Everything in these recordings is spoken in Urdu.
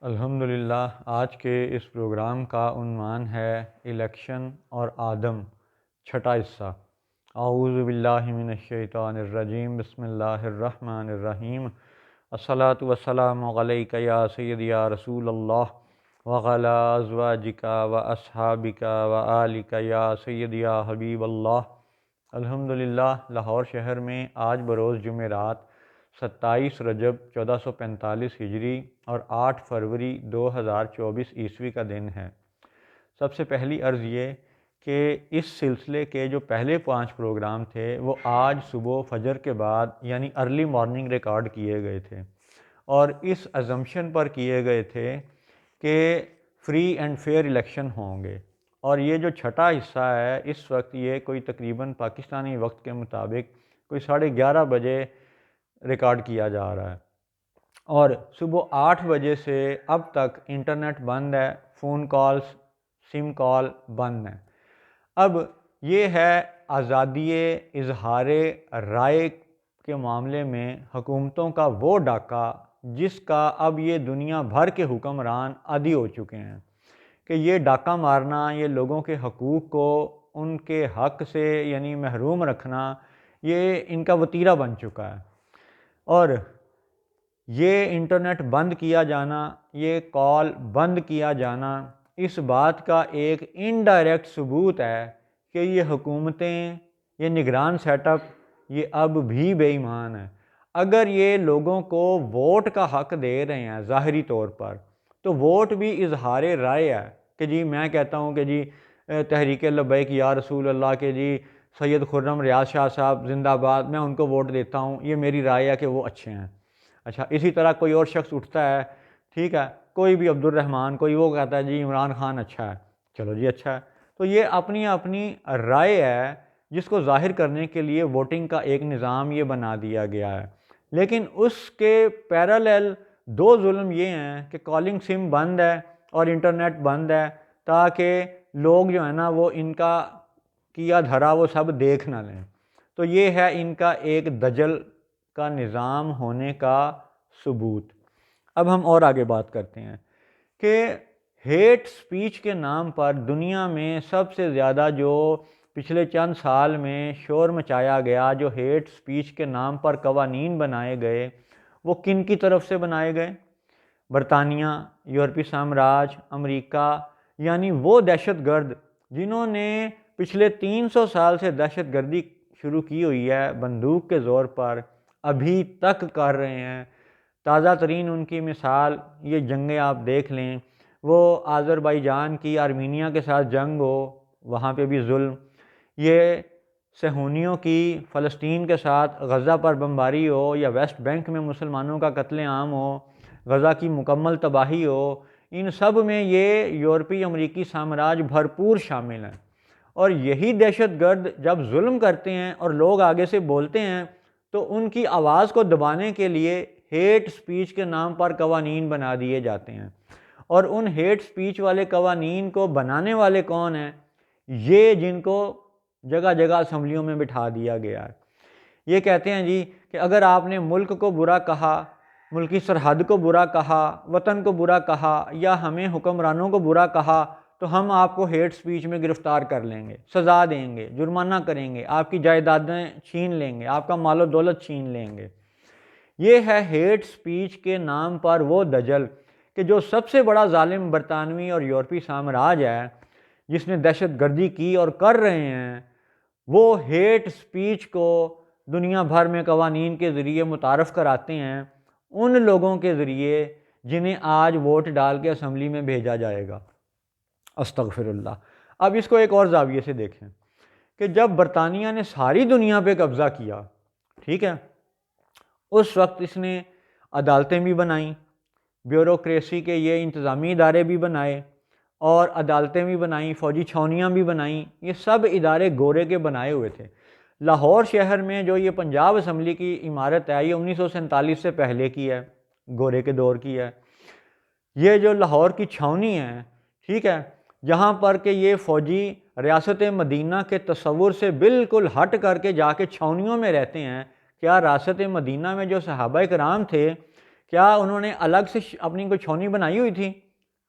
الحمدللہ آج کے اس پروگرام کا عنوان ہے الیکشن اور آدم، چھٹا حصہ۔ اعوذ باللہ من الشیطان الرجیم، بسم اللہ الرحمن الرحیم۔ الصلاۃ والسلام علیک یا سیدی یا رسول اللہ وعلی ازواجک و اصحابک و آلک یا سیدی یا حبیب اللہ۔ الحمدللہ لاہور شہر میں آج بروز جمعرات 27 رجب 1445 ہجری اور 8 فروری 2024 عیسوی کا دن ہے۔ سب سے پہلی عرض یہ کہ اس سلسلے کے جو پہلے 5 پروگرام تھے وہ آج صبح فجر کے بعد یعنی ارلی مارننگ ریکارڈ کیے گئے تھے، اور اس ازمپشن پر کیے گئے تھے کہ فری اینڈ فیئر الیکشن ہوں گے، اور یہ جو چھٹا حصہ ہے اس وقت یہ کوئی تقریباً پاکستانی وقت کے مطابق کوئی 11:30 بجے ریکارڈ کیا جا رہا ہے، اور صبح 8 بجے سے اب تک انٹرنیٹ بند ہے، فون کالز، سم کال بند ہیں۔ اب یہ ہے آزادی اظہار رائے کے معاملے میں حکومتوں کا وہ ڈاکہ جس کا اب یہ دنیا بھر کے حکمران عادی ہو چکے ہیں کہ یہ ڈاکہ مارنا، یہ لوگوں کے حقوق کو ان کے حق سے یعنی محروم رکھنا، یہ ان کا وتیرہ بن چکا ہے، اور یہ انٹرنیٹ بند کیا جانا، یہ کال بند کیا جانا اس بات کا ایک انڈائریکٹ ثبوت ہے کہ یہ حکومتیں، یہ نگران سیٹ اپ یہ اب بھی بے ایمان ہے۔ اگر یہ لوگوں کو ووٹ کا حق دے رہے ہیں ظاہری طور پر، تو ووٹ بھی اظہار رائے ہے کہ جی میں کہتا ہوں کہ جی تحریک لبیک یا رسول اللہ کے جی سید خرم ریاض شاہ صاحب زندہ آباد، میں ان کو ووٹ دیتا ہوں، یہ میری رائے ہے کہ وہ اچھے ہیں۔ اچھا، اسی طرح کوئی اور شخص اٹھتا ہے، ٹھیک ہے، کوئی بھی عبد الرحمن، کوئی وہ کہتا ہے جی عمران خان اچھا ہے، چلو جی اچھا ہے۔ تو یہ اپنی اپنی رائے ہے جس کو ظاہر کرنے کے لیے ووٹنگ کا ایک نظام یہ بنا دیا گیا ہے، لیکن اس کے پیرالل دو ظلم یہ ہیں کہ کالنگ سم بند ہے اور انٹرنیٹ بند ہے، تاکہ لوگ جو ہے نا وہ ان کا کیا دھرا وہ سب دیکھ نہ لیں۔ تو یہ ہے ان کا ایک دجل کا نظام ہونے کا ثبوت۔ اب ہم اور آگے بات کرتے ہیں کہ ہیٹ سپیچ کے نام پر دنیا میں سب سے زیادہ جو پچھلے چند سال میں شور مچایا گیا، جو ہیٹ سپیچ کے نام پر قوانین بنائے گئے، وہ کن کی طرف سے بنائے گئے؟ برطانیہ، یورپی سامراج، امریکہ، یعنی وہ دہشت گرد جنہوں نے پچھلے 300 سال سے دہشت گردی شروع کی ہوئی ہے بندوق کے زور پر، ابھی تک کر رہے ہیں۔ تازہ ترین ان کی مثال یہ جنگیں آپ دیکھ لیں، وہ آذربائیجان کی آرمینیا کے ساتھ جنگ ہو، وہاں پہ بھی ظلم، یہ صہیونیوں کی فلسطین کے ساتھ غزہ پر بمباری ہو، یا ویسٹ بینک میں مسلمانوں کا قتل عام ہو، غزہ کی مکمل تباہی ہو، ان سب میں یہ یورپی امریکی سامراج بھرپور شامل ہیں۔ اور یہی دہشت گرد جب ظلم کرتے ہیں اور لوگ آگے سے بولتے ہیں تو ان کی آواز کو دبانے کے لیے ہیٹ سپیچ کے نام پر قوانین بنا دیے جاتے ہیں، اور ان ہیٹ سپیچ والے قوانین کو بنانے والے کون ہیں؟ یہ جن کو جگہ جگہ اسمبلیوں میں بٹھا دیا گیا ہے۔ یہ کہتے ہیں جی کہ اگر آپ نے ملک کو برا کہا، ملکی سرحد کو برا کہا، وطن کو برا کہا، یا ہمیں حکمرانوں کو برا کہا، تو ہم آپ کو ہیٹ سپیچ میں گرفتار کر لیں گے، سزا دیں گے، جرمانہ کریں گے، آپ کی جائیدادیں چھین لیں گے، آپ کا مال و دولت چھین لیں گے۔ یہ ہے ہیٹ سپیچ کے نام پر وہ دجل کہ جو سب سے بڑا ظالم برطانوی اور یورپی سامراج ہے، جس نے دہشت گردی کی اور کر رہے ہیں، وہ ہیٹ سپیچ کو دنیا بھر میں قوانین کے ذریعے متعارف کراتے ہیں، ان لوگوں کے ذریعے جنہیں آج ووٹ ڈال کے اسمبلی میں بھیجا جائے گا۔ استغفر اللہ۔ اب اس کو ایک اور زاویے سے دیکھیں کہ جب برطانیہ نے ساری دنیا پہ قبضہ کیا، ٹھیک ہے، اس وقت اس نے عدالتیں بھی بنائیں، بیوروکریسی کے یہ انتظامی ادارے بھی بنائے، اور عدالتیں بھی بنائیں، فوجی چھاؤنیاں بھی بنائیں، یہ سب ادارے گورے کے بنائے ہوئے تھے۔ لاہور شہر میں جو یہ پنجاب اسمبلی کی عمارت ہے، یہ 1947 سے پہلے کی ہے، گورے کے دور کی ہے۔ یہ جو لاہور کی چھاؤنی ہے، ٹھیک ہے، جہاں پر کہ یہ فوجی ریاست مدینہ کے تصور سے بالکل ہٹ کر کے جا کے چھاؤنیوں میں رہتے ہیں۔ کیا ریاست مدینہ میں جو صحابہ کرام تھے، کیا انہوں نے الگ سے اپنی کوئی چھاونی بنائی ہوئی تھی؟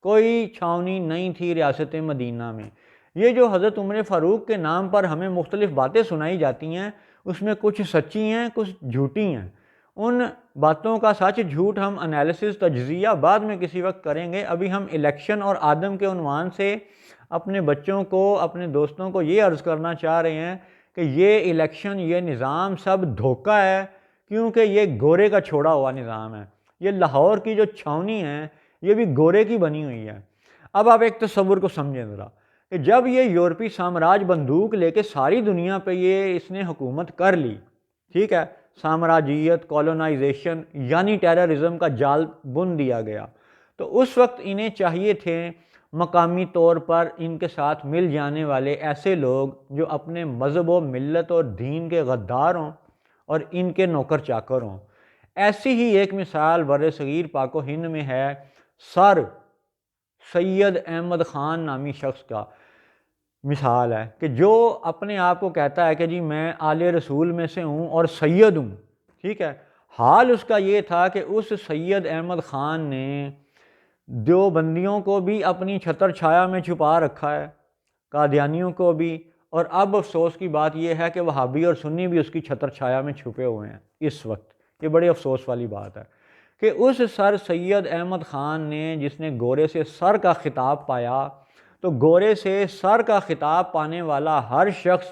کوئی چھاونی نہیں تھی ریاست مدینہ میں۔ یہ جو حضرت عمر فاروق کے نام پر ہمیں مختلف باتیں سنائی جاتی ہیں، اس میں کچھ سچی ہیں، کچھ جھوٹی ہیں۔ ان باتوں کا سچ جھوٹ ہم انالیسس تجزیہ بعد میں کسی وقت کریں گے۔ ابھی ہم الیکشن اور آدم کے عنوان سے اپنے بچوں کو، اپنے دوستوں کو یہ عرض کرنا چاہ رہے ہیں کہ یہ الیکشن، یہ نظام سب دھوکہ ہے، کیونکہ یہ گورے کا چھوڑا ہوا نظام ہے۔ یہ لاہور کی جو چھاونی ہے یہ بھی گورے کی بنی ہوئی ہے۔ اب آپ ایک تصور کو سمجھیں ذرا کہ جب یہ یورپی سامراج بندوق لے کے ساری دنیا پہ اس نے حکومت کر لی، ٹھیک ہے، سامراجیت، کولونائزیشن یعنی ٹیررزم کا جال بن دیا گیا، تو اس وقت انہیں چاہیے تھے مقامی طور پر ان کے ساتھ مل جانے والے ایسے لوگ جو اپنے مذہب و ملت اور دین کے غدار ہوں اور ان کے نوکر چاکر ہوں۔ ایسی ہی ایک مثال بر صغیر پاک و ہند میں ہے سر سید احمد خان نامی شخص کا مثال ہے کہ جو اپنے آپ کو کہتا ہے کہ جی میں آل رسول میں سے ہوں اور سید ہوں، ٹھیک ہے۔ حال اس کا یہ تھا کہ اس سید احمد خان نے دیوبندیوں کو بھی اپنی چھتر چھایا میں چھپا رکھا ہے، قادیانیوں کو بھی، اور اب افسوس کی بات یہ ہے کہ وہابی اور سنی بھی اس کی چھتر چھایا میں چھپے ہوئے ہیں اس وقت۔ یہ بڑی افسوس والی بات ہے کہ اس سر سید احمد خان نے، جس نے گورے سے سر کا خطاب پایا، تو گورے سے سر کا خطاب پانے والا ہر شخص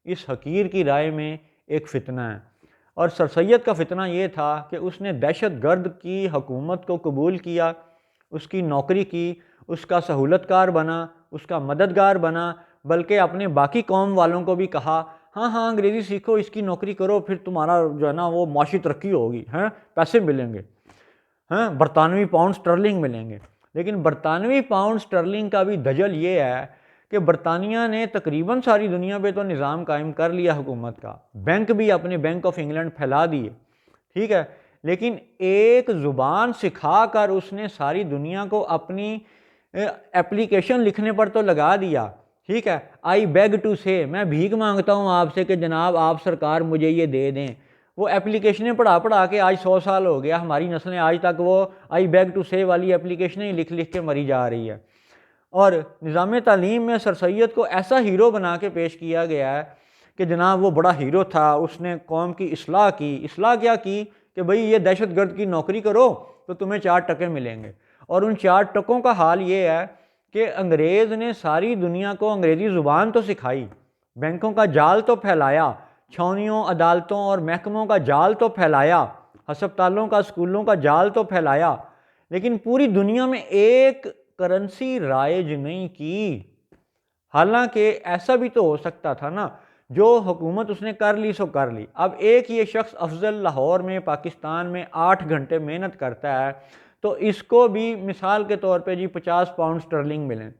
اس حقیر کی رائے میں ایک فتنہ ہے۔ اور سر سید کا فتنہ یہ تھا کہ اس نے دہشت گرد کی حکومت کو قبول کیا، اس کی نوکری کی، اس کا سہولت کار بنا، اس کا مددگار بنا، بلکہ اپنے باقی قوم والوں کو بھی کہا ہاں ہاں انگریزی سیکھو، اس کی نوکری کرو، پھر تمہارا جو ہے نا وہ معاشی ترقی ہوگی، ہیں پیسے ملیں گے، ہیں برطانوی پاؤنڈ سٹرلنگ ملیں گے۔ لیکن برطانوی پاؤنڈ سٹرلنگ کا بھی دجل یہ ہے کہ برطانیہ نے تقریباً ساری دنیا پہ تو نظام قائم کر لیا حکومت کا، بینک بھی اپنے بینک آف انگلینڈ پھیلا دیے، ٹھیک ہے، لیکن ایک زبان سکھا کر اس نے ساری دنیا کو اپنی اپلیکیشن لکھنے پر تو لگا دیا، ٹھیک ہے، آئی بیگ ٹو سے، میں بھیک مانگتا ہوں آپ سے کہ جناب آپ سرکار مجھے یہ دے دیں۔ وہ اپلیکیشنیں پڑھا کے آج 100 سال ہو گیا، ہماری نسلیں آج تک وہ آئی بیگ ٹو سے والی اپلیکیشنیں ہی لکھ کے مری جا رہی ہے۔ اور نظام تعلیم میں سر سید کو ایسا ہیرو بنا کے پیش کیا گیا ہے کہ جناب وہ بڑا ہیرو تھا، اس نے قوم کی اصلاح کی۔ اصلاح کیا کی کہ بھئی یہ دہشت گرد کی نوکری کرو تو تمہیں 4 ٹکے ملیں گے، اور ان 4 ٹکوں کا حال یہ ہے کہ انگریز نے ساری دنیا کو انگریزی زبان تو سکھائی، بینکوں کا جال تو پھیلایا، چھاونیوں، عدالتوں اور محکموں کا جال تو پھیلایا، ہسپتالوں کا، اسکولوں کا جال تو پھیلایا، لیکن پوری دنیا میں ایک کرنسی رائج نہیں کی۔ حالانکہ ایسا بھی تو ہو سکتا تھا نا، جو حکومت اس نے کر لی سو کر لی۔ اب ایک یہ شخص افضل لاہور میں پاکستان میں 8 گھنٹے محنت کرتا ہے تو اس کو بھی مثال کے طور پہ جی 50 پاؤنڈ سٹرلنگ ملیں،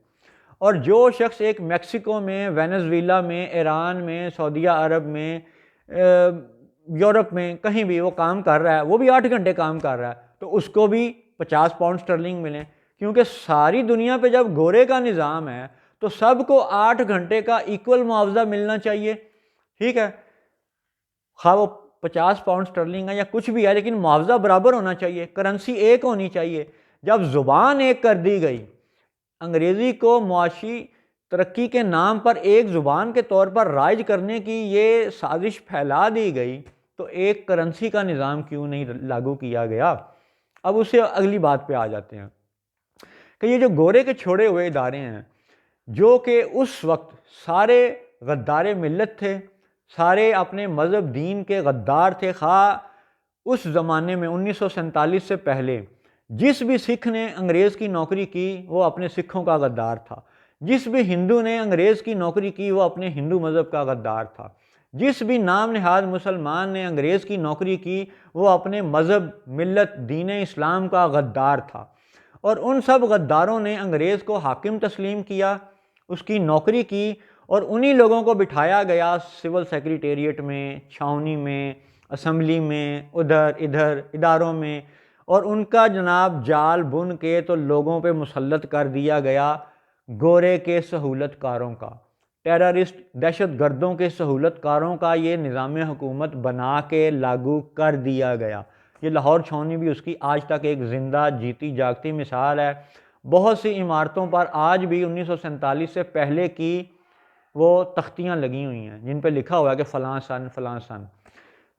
اور جو شخص ایک میکسیکو میں، وینزویلا میں، ایران میں، سعودیہ عرب میں، یورپ میں کہیں بھی وہ کام کر رہا ہے، وہ بھی 8 گھنٹے کام کر رہا ہے تو اس کو بھی 50 پاؤنڈ سٹرلنگ ملیں، کیونکہ ساری دنیا پہ جب گورے کا نظام ہے تو سب کو 8 گھنٹے کا ایکول معاوضہ ملنا چاہیے، ٹھیک ہے، خواہ وہ 50 پاؤنڈ سٹرلنگ ہے یا کچھ بھی ہے، لیکن معاوضہ برابر ہونا چاہیے، کرنسی ایک ہونی چاہیے۔ جب زبان ایک کر دی گئی، انگریزی کو معاشی ترقی کے نام پر ایک زبان کے طور پر رائج کرنے کی یہ سازش پھیلا دی گئی، تو ایک کرنسی کا نظام کیوں نہیں لاگو کیا گیا؟ اب اسے اگلی بات پہ آ جاتے ہیں کہ یہ جو گورے کے چھوڑے ہوئے ادارے ہیں، جو کہ اس وقت سارے غدار ملت تھے، سارے اپنے مذہب دین کے غدار تھے، خواہ اس زمانے میں 1947 سے پہلے جس بھی سکھ نے انگریز کی نوکری کی وہ اپنے سکھوں کا غدار تھا، جس بھی ہندو نے انگریز کی نوکری کی وہ اپنے ہندو مذہب کا غدار تھا، جس بھی نام نہاد مسلمان نے انگریز کی نوکری کی وہ اپنے مذہب، ملت، دین اسلام کا غدار تھا، اور ان سب غداروں نے انگریز کو حاکم تسلیم کیا، اس کی نوکری کی، اور انہی لوگوں کو بٹھایا گیا سول سیکریٹریٹ میں، چھاونی میں، اسمبلی میں، ادھر ادھر اداروں میں، اور ان کا جناب جال بن کے تو لوگوں پہ مسلط کر دیا گیا گورے کے سہولت کاروں کا، ٹیررسٹ، دہشت گردوں کے سہولت کاروں کا یہ نظام حکومت بنا کے لاگو کر دیا گیا۔ یہ لاہور چھاؤنی بھی اس کی آج تک ایک زندہ جیتی جاگتی مثال ہے۔ بہت سی عمارتوں پر آج بھی 1947 سے پہلے کی وہ تختیاں لگی ہوئی ہیں جن پہ لکھا ہوا ہے کہ فلاں سن فلاں سن۔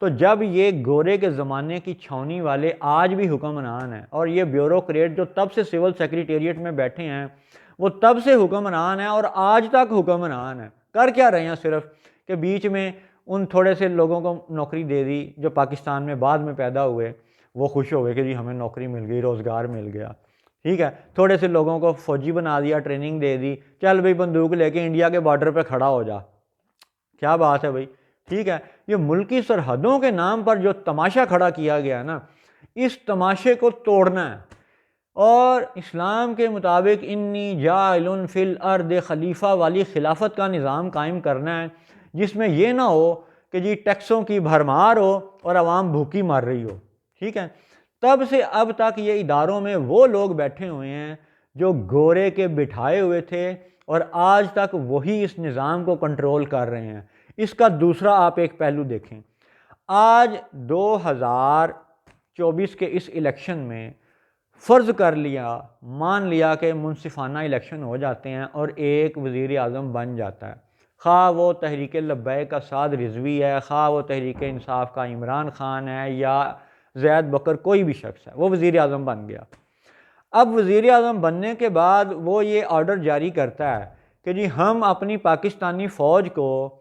تو جب یہ گورے کے زمانے کی چھاؤنی والے آج بھی حکمران ہیں، اور یہ بیوروکریٹ جو تب سے سول سیکریٹریٹ میں بیٹھے ہیں وہ تب سے حکمران ہیں اور آج تک حکمران ہیں، کر کیا رہے ہیں؟ صرف کہ بیچ میں ان تھوڑے سے لوگوں کو نوکری دے دی جو پاکستان میں بعد میں پیدا ہوئے، وہ خوش ہو گئے کہ جی ہمیں نوکری مل گئی، روزگار مل گیا، ٹھیک ہے۔ تھوڑے سے لوگوں کو فوجی بنا دیا، ٹریننگ دے دی، چل بھائی بندوق لے کے انڈیا کے بارڈر پہ کھڑا ہو جا، کیا بات ہے بھائی، ٹھیک ہے۔ یہ ملکی سرحدوں کے نام پر جو تماشا کھڑا کیا گیا ہے نا، اس تماشے کو توڑنا ہے، اور اسلام کے مطابق انی جاعل فی الارض خلیفہ والی خلافت کا نظام قائم کرنا ہے، جس میں یہ نہ ہو کہ جی ٹیکسوں کی بھرمار ہو اور عوام بھوکی مر رہی ہو، ٹھیک ہے۔ تب سے اب تک یہ اداروں میں وہ لوگ بیٹھے ہوئے ہیں جو گورے کے بٹھائے ہوئے تھے، اور آج تک وہی اس نظام کو کنٹرول کر رہے ہیں۔ اس کا دوسرا آپ ایک پہلو دیکھیں، آج 2024 کے اس الیکشن میں فرض کر لیا، مان لیا کہ منصفانہ الیکشن ہو جاتے ہیں اور ایک وزیر اعظم بن جاتا ہے، خواہ وہ تحریک لبیک کا سعد رضوی ہے، خواہ وہ تحریک انصاف کا عمران خان ہے یا زید بکر، کوئی بھی شخص ہے، وہ وزیر اعظم بن گیا۔ اب وزیر اعظم بننے کے بعد وہ یہ آرڈر جاری کرتا ہے کہ جی ہم اپنی پاکستانی فوج کو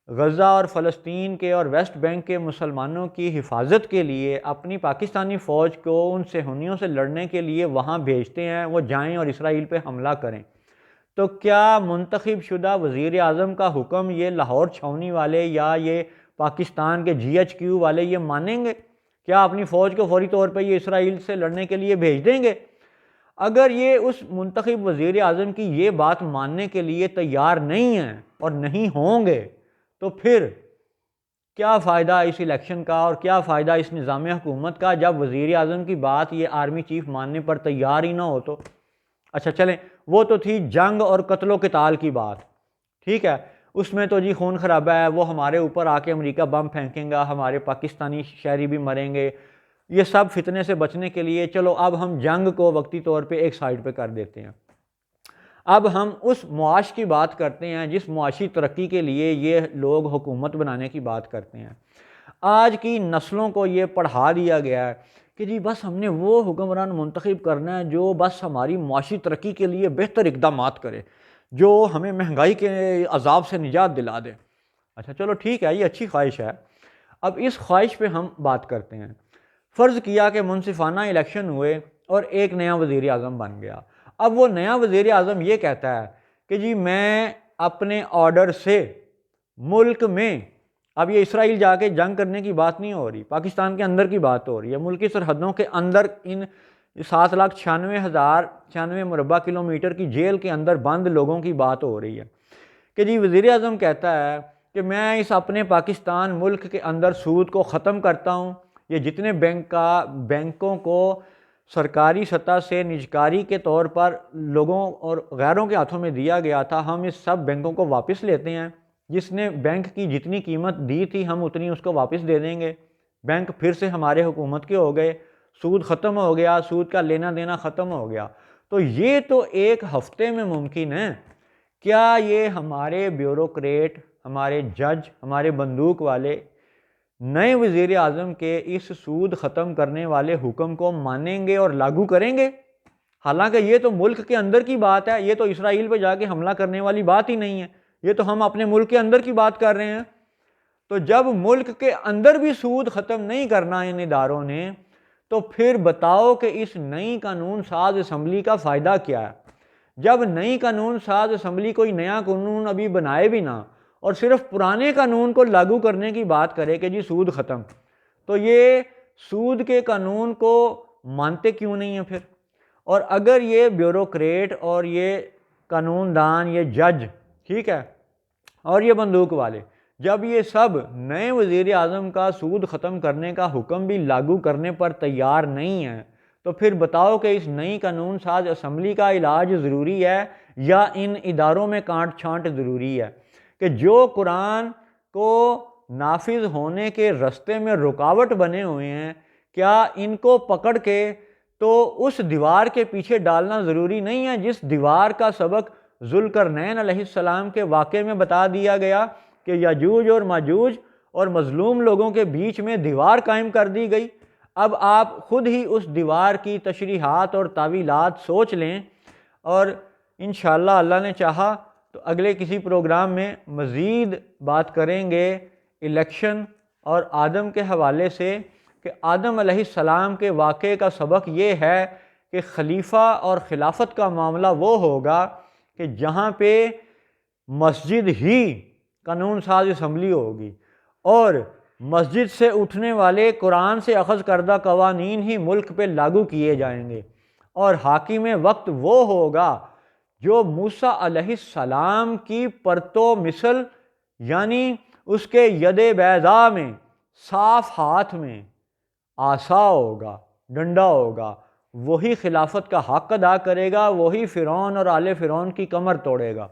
غزہ اور فلسطین کے اور ویسٹ بینک کے مسلمانوں کی حفاظت کے لیے اپنی پاکستانی فوج کو ان صہیونیوں سے لڑنے کے لیے وہاں بھیجتے ہیں، وہ جائیں اور اسرائیل پہ حملہ کریں۔ تو کیا منتخب شدہ وزیر اعظم کا حکم یہ لاہور چھاؤنی والے یا یہ پاکستان کے GHQ والے یہ مانیں گے؟ کیا اپنی فوج کو فوری طور پہ یہ اسرائیل سے لڑنے کے لیے بھیج دیں گے؟ اگر یہ اس منتخب وزیر اعظم کی یہ بات ماننے کے لیے تیار نہیں ہیں اور نہیں ہوں گے، تو پھر کیا فائدہ اس الیکشن کا اور کیا فائدہ اس نظام حکومت کا جب وزیر اعظم کی بات یہ آرمی چیف ماننے پر تیار ہی نہ ہو تو؟ اچھا چلیں، وہ تو تھی جنگ اور قتل و قتال کی بات، ٹھیک ہے، اس میں تو جی خون خرابہ ہے، وہ ہمارے اوپر آ کے امریکہ بم پھینکیں گا، ہمارے پاکستانی شہری بھی مریں گے، یہ سب فتنے سے بچنے کے لیے چلو اب ہم جنگ کو وقتی طور پہ ایک سائڈ پہ کر دیتے ہیں۔ اب ہم اس معاش کی بات کرتے ہیں جس معاشی ترقی کے لیے یہ لوگ حکومت بنانے کی بات کرتے ہیں۔ آج کی نسلوں کو یہ پڑھا دیا گیا ہے کہ جی بس ہم نے وہ حکمران منتخب کرنا ہے جو بس ہماری معاشی ترقی کے لیے بہتر اقدامات کرے، جو ہمیں مہنگائی کے عذاب سے نجات دلا دے۔ اچھا چلو ٹھیک ہے، یہ اچھی خواہش ہے۔ اب اس خواہش پہ ہم بات کرتے ہیں۔ فرض کیا کہ منصفانہ الیکشن ہوئے اور ایک نیا وزیر اعظم بن گیا۔ اب وہ نیا وزیر اعظم یہ کہتا ہے کہ جی میں اپنے آرڈر سے ملک میں، اب یہ اسرائیل جا کے جنگ کرنے کی بات نہیں ہو رہی، پاکستان کے اندر کی بات ہو رہی ہے، ملکی سرحدوں کے اندر ان 7,96,096 مربع کلومیٹر کی جیل کے اندر بند لوگوں کی بات ہو رہی ہے کہ جی وزیر اعظم کہتا ہے کہ میں اس اپنے پاکستان ملک کے اندر سود کو ختم کرتا ہوں، یہ جتنے بینکوں کو سرکاری سطح سے نجکاری کے طور پر لوگوں اور غیروں کے ہاتھوں میں دیا گیا تھا، ہم اس سب بینکوں کو واپس لیتے ہیں، جس نے بینک کی جتنی قیمت دی تھی ہم اتنی اس کو واپس دے دیں گے، بینک پھر سے ہمارے حکومت کے ہو گئے، سود ختم ہو گیا، سود کا لینا دینا ختم ہو گیا۔ تو یہ تو ایک ہفتے میں ممکن ہے، کیا یہ ہمارے بیوروکریٹ، ہمارے جج، ہمارے بندوق والے نئے وزیر اعظم کے اس سود ختم کرنے والے حکم کو مانیں گے اور لاگو کریں گے؟ حالانکہ یہ تو ملک کے اندر کی بات ہے، یہ تو اسرائیل پہ جا کے حملہ کرنے والی بات ہی نہیں ہے، یہ تو ہم اپنے ملک کے اندر کی بات کر رہے ہیں۔ تو جب ملک کے اندر بھی سود ختم نہیں کرنا ان اداروں نے، تو پھر بتاؤ کہ اس نئی قانون ساز اسمبلی کا فائدہ کیا ہے؟ جب نئی قانون ساز اسمبلی کوئی نیا قانون ابھی بنائے بھی نہ اور صرف پرانے قانون کو لاگو کرنے کی بات کرے کہ جی سود ختم، تو یہ سود کے قانون کو مانتے کیوں نہیں ہیں پھر؟ اور اگر یہ بیوروکریٹ اور یہ قانون دان، یہ جج، ٹھیک ہے، اور یہ بندوق والے جب یہ سب نئے وزیر اعظم کا سود ختم کرنے کا حکم بھی لاگو کرنے پر تیار نہیں ہیں، تو پھر بتاؤ کہ اس نئی قانون ساز اسمبلی کا علاج ضروری ہے یا ان اداروں میں کانٹ چھانٹ ضروری ہے کہ جو قرآن کو نافذ ہونے کے رستے میں رکاوٹ بنے ہوئے ہیں کیا ان کو پکڑ کے تو اس دیوار کے پیچھے ڈالنا ضروری نہیں ہے جس دیوار کا سبق ذوالقرنین علیہ السلام کے واقعے میں بتا دیا گیا کہ یاجوج اور ماجوج اور مظلوم لوگوں کے بیچ میں دیوار قائم کر دی گئی؟ اب آپ خود ہی اس دیوار کی تشریحات اور تعویلات سوچ لیں، اور انشاءاللہ اللہ نے چاہا تو اگلے کسی پروگرام میں مزید بات کریں گے الیکشن اور آدم کے حوالے سے، کہ آدم علیہ السلام کے واقعے کا سبق یہ ہے کہ خلیفہ اور خلافت کا معاملہ وہ ہوگا کہ جہاں پہ مسجد ہی قانون ساز اسمبلی ہوگی اور مسجد سے اٹھنے والے قرآن سے اخذ کردہ قوانین ہی ملک پہ لاگو کیے جائیں گے، اور حاکم وقت وہ ہوگا جو موسیٰ علیہ السلام کی پرتو مثل، یعنی اس کے ید بیضاء میں، صاف ہاتھ میں عصا ہوگا، ڈنڈا ہوگا، وہی خلافت کا حق ادا کرے گا، وہی فرعون اور آل فرعون کی کمر توڑے گا۔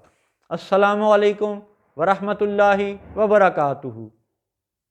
السلام علیکم ورحمۃ اللہ وبرکاتہ۔